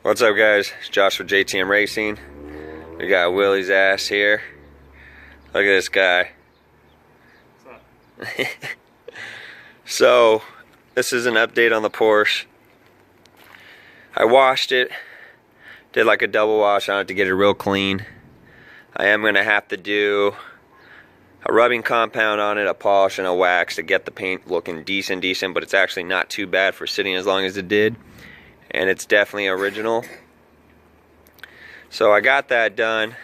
What's up, guys? It's Josh with JTM Racing. We got Willie's ass here. Look at this guy. What's up? So, this is an update on the Porsche. I washed it. Did like a double wash on it to get it real clean. I am going to have to do a rubbing compound on it, a polish, and a wax to get the paint looking decent, but it's actually not too bad for sitting as long as it did. And it's definitely original. So I got that done.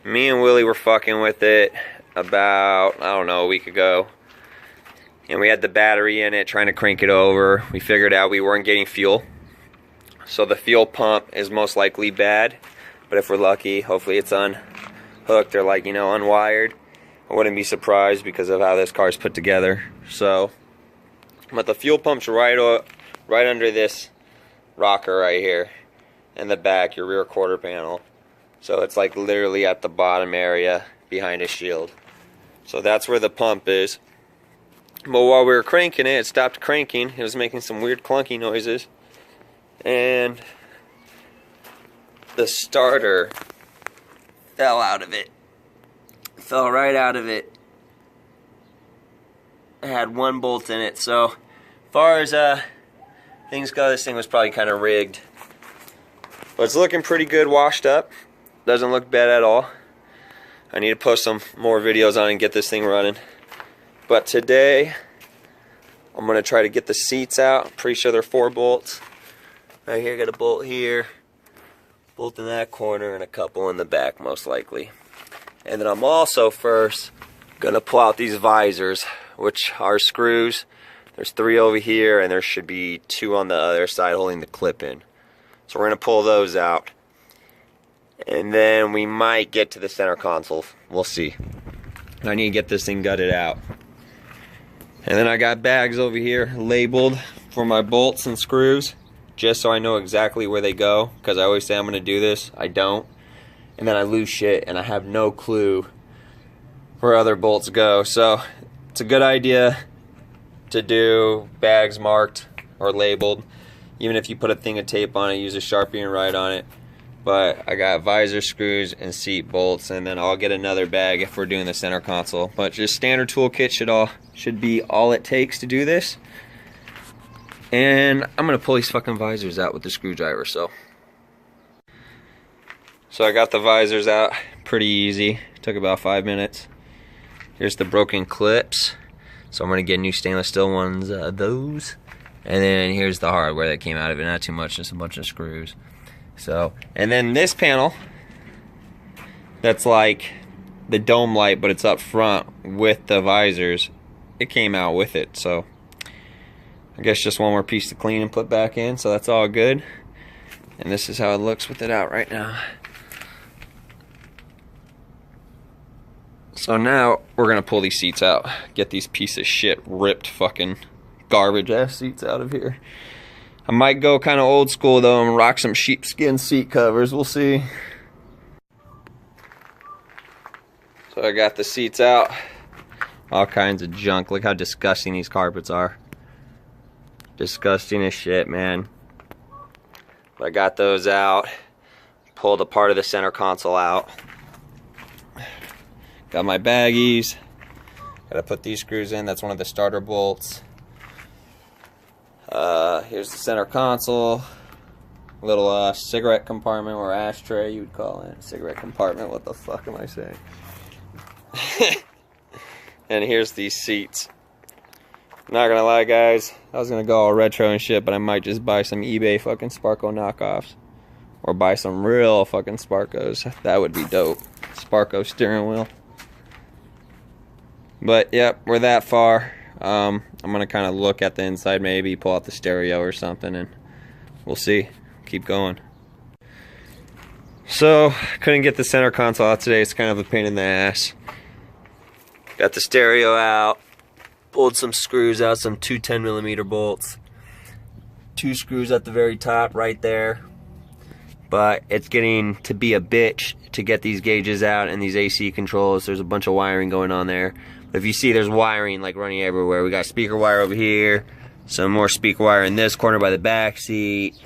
Me and Willie were fucking with it about, I don't know, a week ago. And we had the battery in it, trying to crank it over. We figured out we weren't getting fuel. So the fuel pump is most likely bad. But if we're lucky, hopefully it's unhooked or like, unwired. I wouldn't be surprised because of how this car is put together. So, but the fuel pump's right under this rocker right here in the back, your rear quarter panel. So it's like literally at the bottom area behind a shield. So that's where the pump is. But while we were cranking it, it stopped cranking. It was making some weird clunky noises. And the starter fell out of it. Fell right out of it. It had one bolt in it. So as far as things go, this thing was probably kind of rigged. But it's looking pretty good, washed up. Doesn't look bad at all. I need to post some more videos on it and get this thing running. But today, I'm going to try to get the seats out. I'm pretty sure they're 4 bolts. Right here, got a bolt here. Bolt in that corner and a couple in the back, most likely. And then I'm also first going to pull out these visors, which are screws. There's 3 over here, and there should be 2 on the other side holding the clip in. So we're going to pull those out. And then we might get to the center console. We'll see. I need to get this thing gutted out. And then I got bags over here labeled for my bolts and screws, just so I know exactly where they go. Because I always say I'm going to do this. I don't. And then I lose shit, and I have no clue where other bolts go. So it's a good idea to do bags marked or labeled. Even if you put a thing of tape on it, use a Sharpie and write on it. But I got visor screws and seat bolts, and then I'll get another bag if we're doing the center console. But just standard toolkit should be all it takes to do this. And I'm gonna pull these fucking visors out with the screwdriver. So I got the visors out pretty easy. Took about 5 minutes. Here's the broken clips. So I'm going to get new stainless steel ones, those. And then here's the hardware that came out of it. Not too much, just a bunch of screws. So, and then this panel, that's like the dome light, but it's up front with the visors. It came out with it, so I guess just one more piece to clean and put back in, so that's all good. And this is how it looks with it out right now. So now we're gonna pull these seats out, get these piece of shit ripped fucking garbage ass seats out of here. I might go kind of old school though and rock some sheepskin seat covers. We'll see. So I got the seats out. All kinds of junk. Look how disgusting these carpets are. Disgusting as shit, man. But I got those out. Pulled a part of the center console out. Got my baggies. Gotta put these screws in. That's one of the starter bolts. Here's the center console. Little cigarette compartment, or ashtray you would call it. Cigarette compartment, what the fuck am I saying? And here's these seats. Not gonna lie, guys, I was gonna go all retro and shit, but I might just buy some eBay fucking Sparko knockoffs. Or buy some real fucking Sparkos. That would be dope. Sparko steering wheel. But yep, we're that far. I'm gonna kind of look at the inside, maybe pull out the stereo or something, and we'll see. Keep going. So couldn't get the center console out today. It's kind of a pain in the ass. Got the stereo out. Pulled some screws out, some 2 10mm bolts. 2 screws at the very top right there. But it's getting to be a bitch to get these gauges out and these AC controls. There's a bunch of wiring going on there. If you see, there's wiring like running everywhere. We got speaker wire over here, some more speaker wire in this corner by the back seat.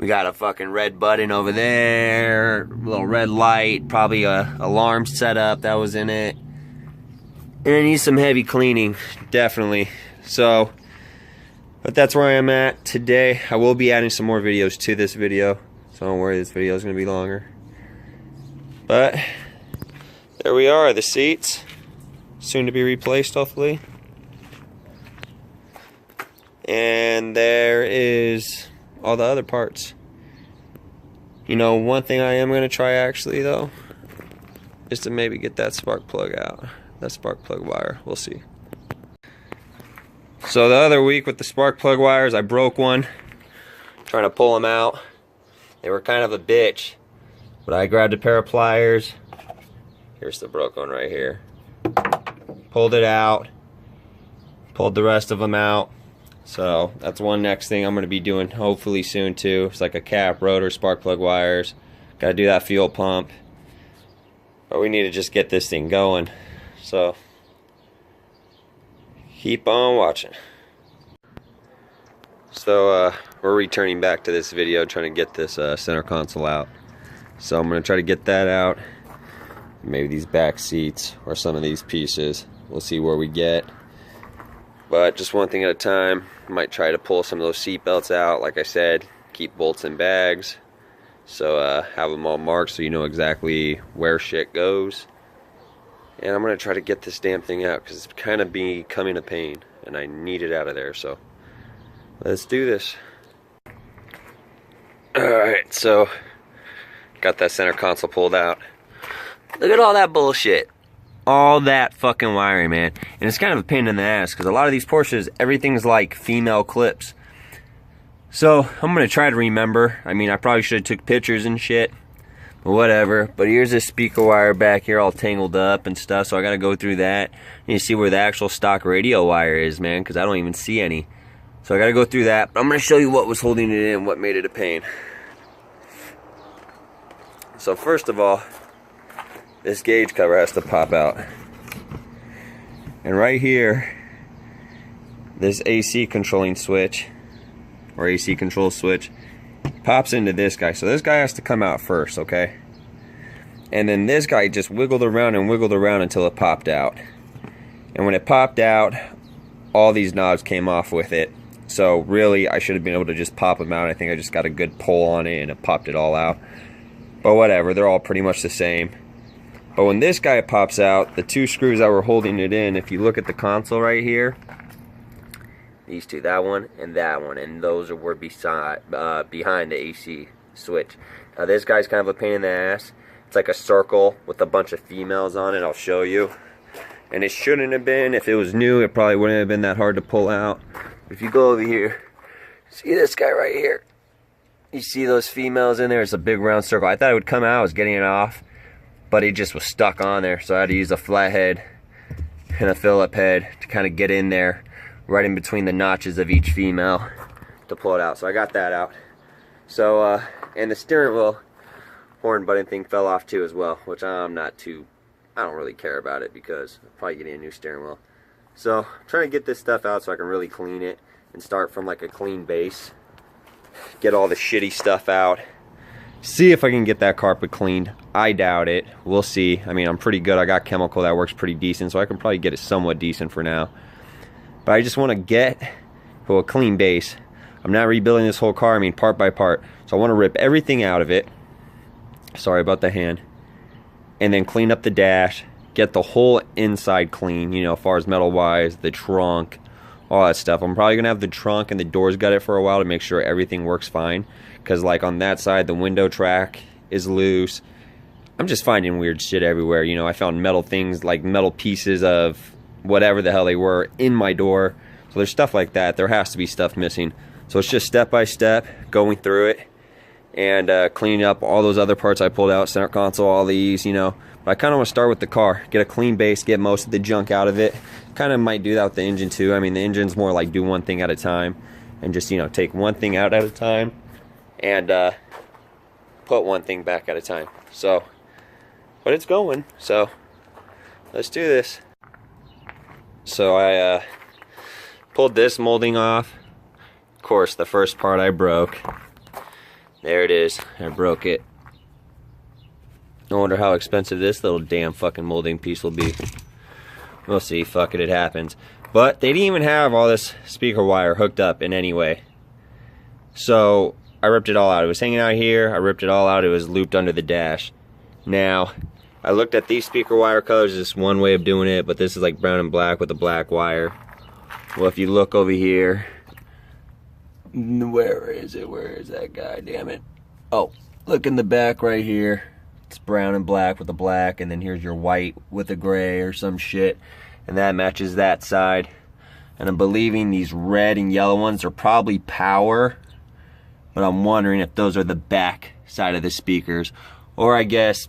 We got a fucking red button over there, a little red light, probably a alarm setup that was in it. And it needs some heavy cleaning, definitely. So, but that's where I am at today. I will be adding some more videos to this video, so don't worry, this video is going to be longer. But there we are, the seats, soon to be replaced, hopefully. And there is all the other parts. You know, one thing I am going to try actually though is to maybe get that spark plug out, that spark plug wire. We'll see. So the other week with the spark plug wires, I broke one trying to pull them out. They were kind of a bitch, but I grabbed a pair of pliers. Here's the broken one right here. Pulled it out, pulled the rest of them out. So that's one next thing I'm going to be doing hopefully soon too. It's like a cap, rotor, spark plug wires. Got to do that fuel pump. But we need to just get this thing going. So keep on watching. So we're returning back to this video, trying to get this center console out. So I'm going to try to get that out. Maybe these back seats or some of these pieces. We'll see where we get. But just one thing at a time. Might try to pull some of those seat belts out. Like I said, keep bolts in bags. So have them all marked so you know exactly where shit goes. And I'm going to try to get this damn thing out because it's kind of becoming a pain. And I need it out of there. So let's do this. Alright, so got that center console pulled out. Look at all that bullshit. All that fucking wiring, man. And it's kind of a pain in the ass because a lot of these Porsches, everything's like female clips. So I'm gonna try to remember. I mean, I probably should have took pictures and shit, but whatever. But here's this speaker wire back here all tangled up and stuff, so I gotta go through that. You see where the actual stock radio wire is, man, because I don't even see any. So I gotta go through that. But I'm gonna show you what was holding it in, what made it a pain. So first of all, this gauge cover has to pop out. And right here, this AC controlling switch, or AC control switch, pops into this guy. So this guy has to come out first, okay? And then this guy just wiggled around and wiggled around until it popped out. And when it popped out, all these knobs came off with it. So really, I should have been able to just pop them out. I think I just got a good pull on it and it popped it all out. But whatever, they're all pretty much the same. But when this guy pops out, the two screws that were holding it in, if you look at the console right here, these two, that one, and those were behind the AC switch. Now this guy's kind of a pain in the ass. It's like a circle with a bunch of females on it, I'll show you. And it shouldn't have been. If it was new, it probably wouldn't have been that hard to pull out. But if you go over here, see this guy right here? You see those females in there? It's a big round circle. I thought it would come out, I was getting it off, but it just was stuck on there, so I had to use a flathead and a Phillip head to kind of get in there right in between the notches of each female to pull it out. So I got that out. So and the steering wheel horn button thing fell off too as well, which I don't really care about it because I'm probably getting a new steering wheel. So I'm trying to get this stuff out so I can really clean it and start from like a clean base, get all the shitty stuff out, see if I can get that carpet cleaned. I doubt it. We'll see. I mean, I'm pretty good. I got chemical that works pretty decent, so I can probably get it somewhat decent for now. But I just want to get to a clean base. I'm not rebuilding this whole car, I mean part by part. So I want to rip everything out of it. Sorry about the hand. And then clean up the dash, get the whole inside clean, you know, as far as metal wise, the trunk, all that stuff. I'm probably going to have the trunk and the doors gutted for a while to make sure everything works fine. Because like on that side, the window track is loose. I'm just finding weird shit everywhere. You know, I found metal things, like metal pieces of whatever the hell they were in my door. So there's stuff like that. There has to be stuff missing. So it's just step by step, going through it and cleaning up all those other parts I pulled out, center console, all these, you know. But I kind of want to start with the car, get a clean base, get most of the junk out of it. Kind of might do that with the engine too. I mean, the engine's more like do one thing at a time and just, you know, take one thing out at a time and put one thing back at a time. So, but it's going, so let's do this. So I pulled this molding off. Of course, the first part I broke. There it is. I broke it. I wonder how expensive this little damn fucking molding piece will be. We'll see. Fuck it, it happens. But they didn't even have all this speaker wire hooked up in any way. So I ripped it all out. It was hanging out here. I ripped it all out. It was looped under the dash. Now, I looked at these speaker wire colors. This is one way of doing it, but this is like brown and black with a black wire. Well, if you look over here, where is it? Where is that guy? Damn it. Oh, look in the back right here. It's brown and black with the black, and then here's your white with the gray or some shit, and that matches that side. And I'm believing these red and yellow ones are probably power, but I'm wondering if those are the back side of the speakers, or I guess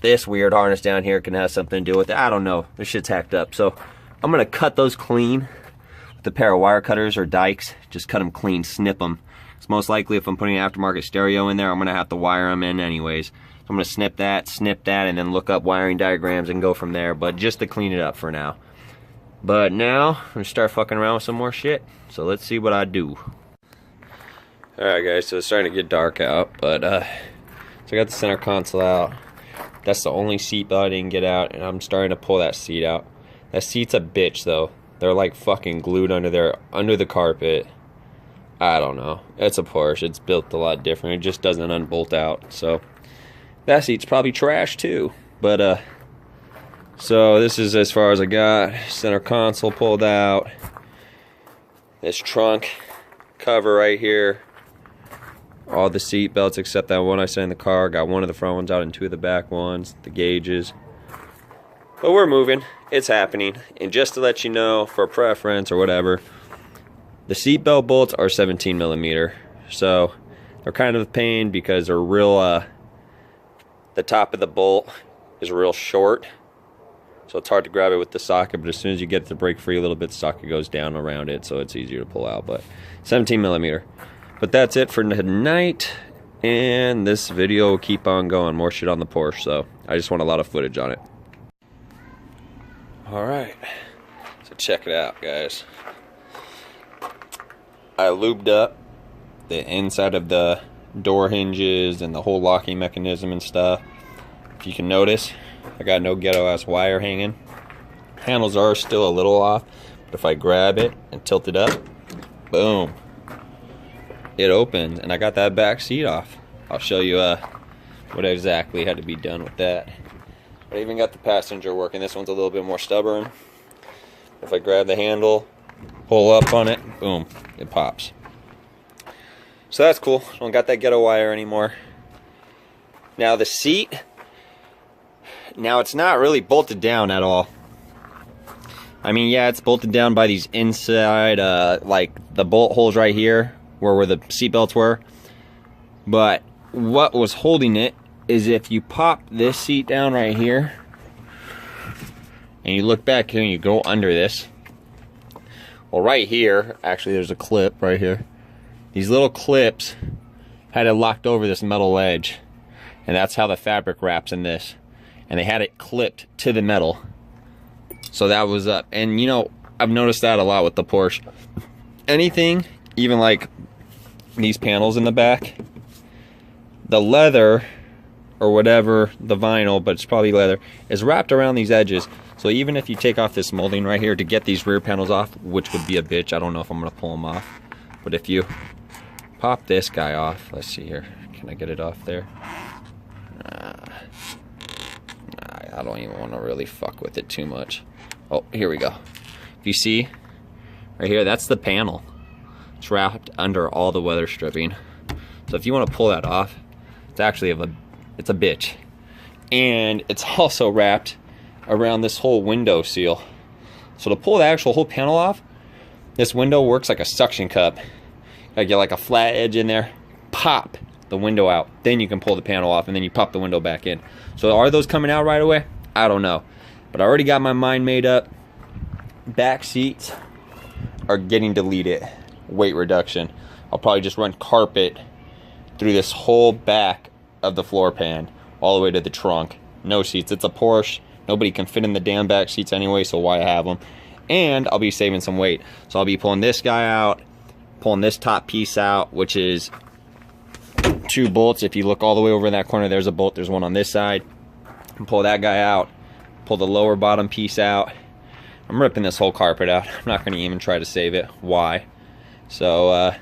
this weird harness down here can have something to do with it. I don't know. This shit's hacked up. So I'm gonna cut those clean with a pair of wire cutters or dikes. Just cut them clean, snip them. It's most likely if I'm putting an aftermarket stereo in there, I'm gonna have to wire them in anyways. So I'm gonna snip that, and then look up wiring diagrams and go from there, but just to clean it up for now. But now, I'm gonna start fucking around with some more shit. So let's see what I do. Alright guys, so it's starting to get dark out, but so I got the center console out. That's the only seat belt I didn't get out, and I'm starting to pull that seat out. That seat's a bitch though. They're like fucking glued under the carpet. I don't know. It's a Porsche. It's built a lot different. It just doesn't unbolt out. So that seat's probably trash too. But so this is as far as I got. Center console pulled out. This trunk cover right here. All the seat belts except that one I set in the car. Got one of the front ones out and two of the back ones. The gauges. But we're moving. It's happening. And just to let you know, for preference or whatever, the seat belt bolts are 17mm. So they're kind of a pain because they're real, the top of the bolt is real short. So it's hard to grab it with the socket, but as soon as you get the break free a little bit, the socket goes down around it, so it's easier to pull out. But 17mm. But that's it for tonight, and this video will keep on going. More shit on the Porsche, so I just want a lot of footage on it. Alright, so check it out, guys. I lubed up the inside of the door hinges and the whole locking mechanism and stuff. If you can notice, I got no ghetto-ass wire hanging. Handles are still a little off, but if I grab it and tilt it up, boom. It opens, and I got that back seat off. I'll show you what exactly had to be done with that. I even got the passenger working. This one's a little bit more stubborn. If I grab the handle, pull up on it, boom, it pops. So that's cool. I don't got that ghetto wire anymore. Now the seat, now it's not really bolted down at all. I mean, yeah, it's bolted down by these inside, like the bolt holes right here, where the seat belts were. But what was holding it is if you pop this seat down right here and you look back here and you go under this, well, right here, actually there's a clip right here. These little clips had it locked over this metal edge, and that's how the fabric wraps in this, and they had it clipped to the metal, so that was up. And you know, I've noticed that a lot with the Porsche. Anything, even like these panels in the back, the leather or whatever, the vinyl, but it's probably leather, is wrapped around these edges. So even if you take off this molding right here to get these rear panels off, which would be a bitch, I don't know if I'm gonna pull them off, but if you pop this guy off, let's see here, can I get it off there? I don't even want to really fuck with it too much. Oh, here we go. If you see right here, that's the panel. It's wrapped under all the weather stripping. So if you want to pull that off, it's actually it's a bitch. And it's also wrapped around this whole window seal. So to pull the actual whole panel off, this window works like a suction cup. I get like a flat edge in there, pop the window out, then you can pull the panel off, and then you pop the window back in. So are those coming out right away? I don't know, but I already got my mind made up. Back seats are getting deleted. Weight reduction. I'll probably just run carpet through this whole back of the floor pan all the way to the trunk. No seats. It's a Porsche. Nobody can fit in the damn back seats anyway, so why have them? And I'll be saving some weight. So I'll be pulling this guy out, pulling this top piece out, which is 2 bolts. If you look all the way over in that corner, there's a bolt. There's one on this side. And pull that guy out. Pull the lower bottom piece out. I'm ripping this whole carpet out. I'm not going to even try to save it. Why? So,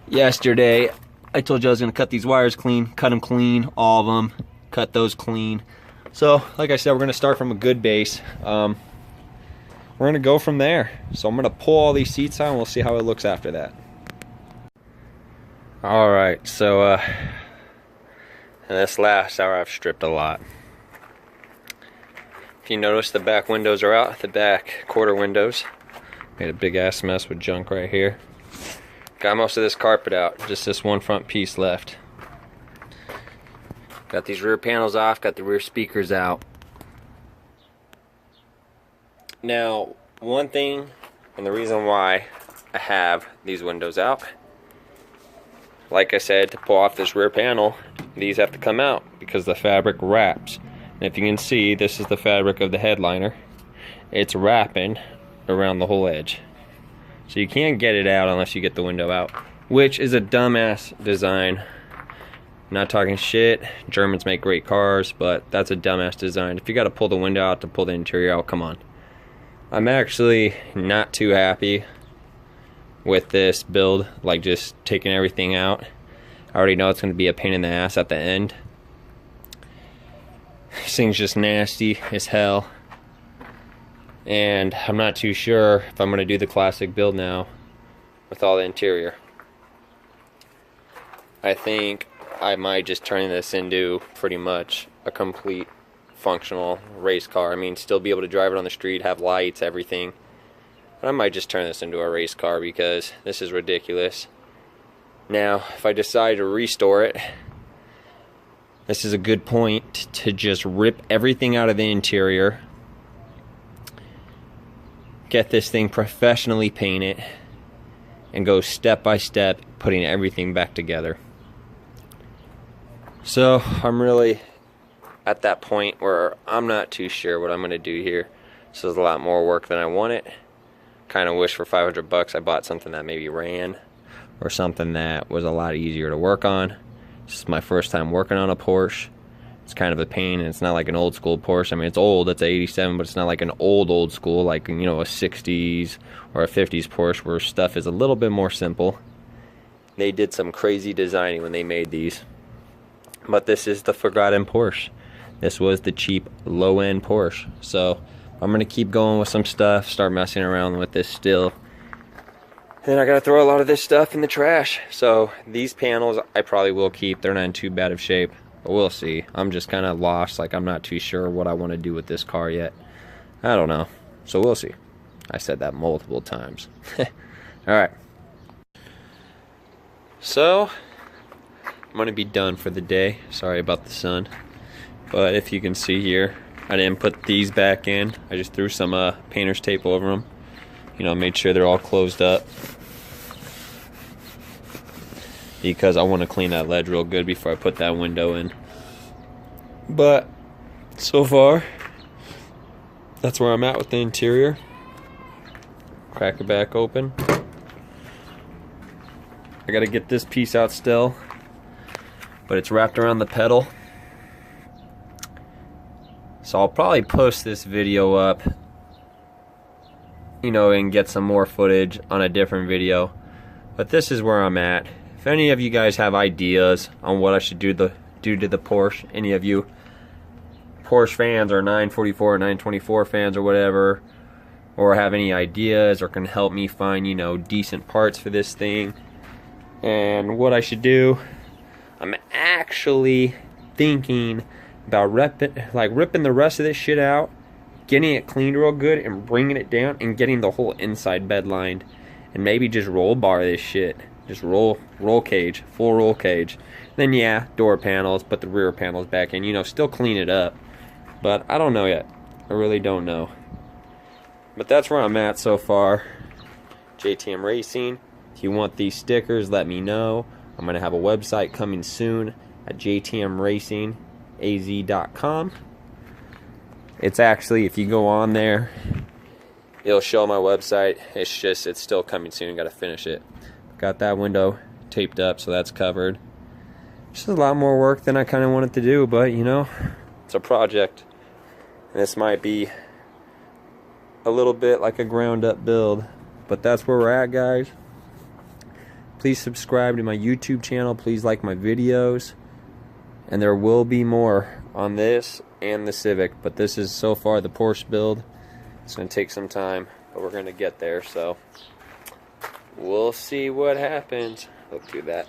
yesterday, I told you I was going to cut these wires clean. Cut them clean, all of them. Cut those clean. So, like I said, we're going to start from a good base. We're going to go from there. So I'm going to pull all these seats out and we'll see how it looks after that. Alright, so in this last hour I've stripped a lot. If you notice, the back windows are out, the back quarter windows. Made a big ass mess with junk right here. Got most of this carpet out, just this one front piece left. Got these rear panels off, got the rear speakers out. Now, one thing, and the reason why I have these windows out, like I said, to pull off this rear panel, these have to come out because the fabric wraps. And if you can see, this is the fabric of the headliner. It's wrapping around the whole edge. So you can't get it out unless you get the window out, which is a dumbass design. Not talking shit, Germans make great cars, but that's a dumbass design. If you gotta pull the window out to pull the interior out, come on. I'm actually not too happy with this build, like just taking everything out. I already know it's going to be a pain in the ass at the end. This thing's just nasty as hell. And I'm not too sure if I'm going to do the classic build now with all the interior. I think I might just turn this into pretty much a complete functional race car. I mean, still be able to drive it on the street, have lights, everything. But I might just turn this into a race car because this is ridiculous. Now, if I decide to restore it, this is a good point to just rip everything out of the interior, get this thing professionally painted, and go step by step putting everything back together. So I'm really at that point where I'm not too sure what I'm going to do here. This is a lot more work than I wanted. Kind of wish for 500 bucks I bought something that maybe ran, or something that was a lot easier to work on. This is my first time working on a Porsche. It's kind of a pain, and it's not like an old school Porsche. I mean, it's old, it's an 87, but it's not like an old school, like, you know, a 60s or a 50s Porsche where stuff is a little bit more simple. They did some crazy designing when they made these. But this is the forgotten Porsche. This was the cheap, low-end Porsche. So I'm going to keep going with some stuff, start messing around with this still. And I got to throw a lot of this stuff in the trash. So these panels I probably will keep. They're not in too bad of shape. But we'll see. I'm just kind of lost. Like, I'm not too sure what I want to do with this car yet. I don't know. So we'll see. I said that multiple times. Alright. So I'm going to be done for the day. Sorry about the sun. But if you can see here, I didn't put these back in. I just threw some painter's tape over them. You know, made sure they're all closed up. Because I want to clean that ledge real good before I put that window in. But so far, that's where I'm at with the interior. Crack it back open. I got to get this piece out still. But it's wrapped around the pedal. So I'll probably post this video up, you know, and get some more footage on a different video. But this is where I'm at. If any of you guys have ideas on what I should do to the Porsche, any of you Porsche fans or 944 or 924 fans or whatever, or have any ideas or can help me find, you know, decent parts for this thing and what I should do, I'm actually thinking about ripping the rest of this shit out, getting it cleaned real good and bringing it down and getting the whole inside bed lined, and maybe just roll bar this shit. Just roll cage, full roll cage. Then yeah, door panels, put the rear panels back in, you know, still clean it up. But I don't know yet. I really don't know. But that's where I'm at so far. JTM Racing. If you want these stickers, let me know. I'm going to have a website coming soon at jtmracingaz.com. It's actually, if you go on there, it'll show my website. It's still coming soon. Got to finish it. Got that window taped up, so that's covered. Just a lot more work than I kind of wanted to do, but you know, it's a project. And this might be a little bit like a ground up build, but that's where we're at, guys. Please subscribe to my YouTube channel. Please like my videos. And there will be more on this and the Civic, but this is so far the Porsche build. It's going to take some time, but we're going to get there, so we'll see what happens. Look through that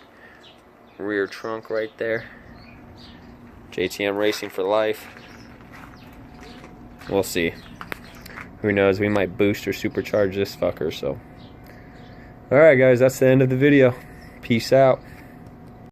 rear trunk right there. JTM Racing for life. We'll see. Who knows, we might boost or supercharge this fucker, so. Alright guys, that's the end of the video. Peace out.